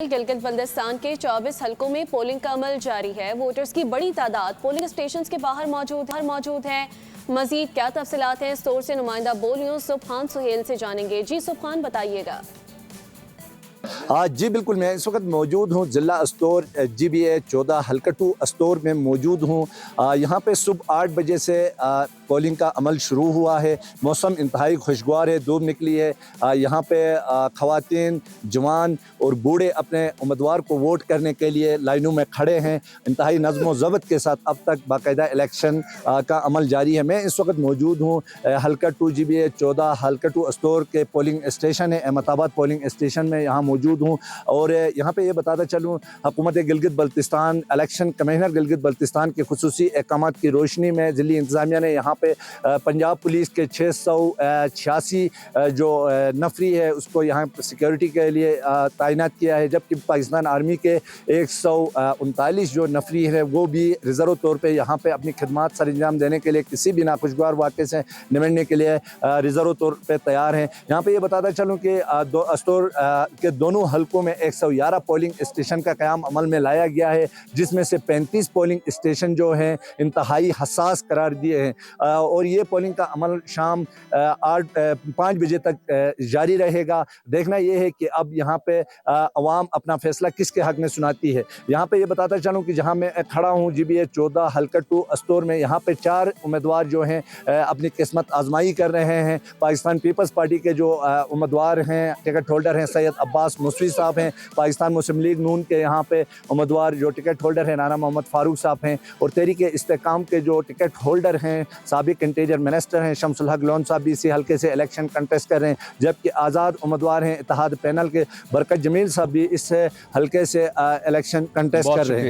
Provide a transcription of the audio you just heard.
गिलगित बल्तिस्तान के 24 हलकों में पोलिंग का अमल जारी है। वोटर्स की बड़ी तादाद पोलिंग स्टेशन के बाहर मौजूद है। मजीद क्या तफसीलात हैं, स्टोर से नुमाइंदा बोलियों सुबहान सुहेल से जानेंगे। जी सुबहान, बताइएगा। जी बिल्कुल, मैं इस वक्त मौजूद हूँ जिला स्टोर GBA 14 हल्का 2 स्टोर में मौजूद हूँ। यहाँ पे सुबह 8 बजे से पोलिंग का अमल शुरू हुआ है। मौसम इंतहाई खुशगवार है, धूप निकली है। यहाँ पे ख़वातीन, जवान और बूढ़े अपने उम्मीदवार को वोट करने के लिए लाइनों में खड़े हैं। इंतहाई नज़्म व ज़ब्त के साथ अब तक बाकायदा इलेक्शन का अमल जारी है। मैं इस वक्त मौजूद हूँ हल्का 2 GBA 14 हल्का 2 स्टोर के पोलिंग स्टेशन है, अहमदाबाद पोलिंग स्टेशन में यहाँ मौजूद हूँ। और यहाँ पे ये बताता चलूँ, हुकूमत गिलगित बल्तिस्तान इलेक्शन कमिश्नर गिलगित बल्तिस्तान के खुसूसी अहकामात की रोशनी में ज़िली इंतज़ामिया ने यहाँ पे पंजाब पुलिस के 686 जो नफरी है उसको यहाँ सिक्योरिटी के लिए तैनात किया है, जबकि पाकिस्तान आर्मी के 139 जो नफरी है वो भी रिज़र्व तौर पे यहाँ पे अपनी खिदमात सर अंजाम देने के लिए, किसी भी नाखुशगवार वाक़े से निपटने के लिए रिज़र्व तौर पे तैयार हैं। यहाँ पे ये बताता चलूँ कि स्टोर के दोनों हलकों में 111 पोलिंग स्टेशन का क़याम अमल में लाया गया है, जिसमें से 35 पोलिंग स्टेशन जो हैं इंतहाई हसास करार दिए हैं। और ये पोलिंग का अमल शाम 5 बजे तक जारी रहेगा। देखना ये है कि अब यहाँ पे अवाम अपना फैसला किसके हक़ में सुनाती है। यहाँ पे ये बताता चलूँ कि जहाँ मैं खड़ा हूँ GBA 14 हल्का 2 स्टोर में, यहाँ पे 4 उम्मीदवार जो हैं अपनी किस्मत आजमाई कर रहे हैं। पाकिस्तान पीपल्स पार्टी के जो उम्मीदवार हैं, टिकट होल्डर हैं, सैयद अब्बास मुसवी साहब हैं। पाकिस्तान मुस्लिम लीग नून के यहाँ पे उम्मीदवार जो टिकट होल्डर हैं नाना मोहम्मद फारूक साहब हैं। और तहरीक इस्तेकाम के जो टिकट होल्डर हैं साबिक इंटीरियर मिनिस्टर हैं शमसुल हक लोन साहब भी इसी हल्के से इलेक्शन कंटेस्ट कर रहे हैं, जबकि आज़ाद उम्मीदवार हैं इत्तेहाद पैनल के बरकत जमील साहब भी इस हल्के से इलेक्शन कंटेस्ट कर रहे हैं।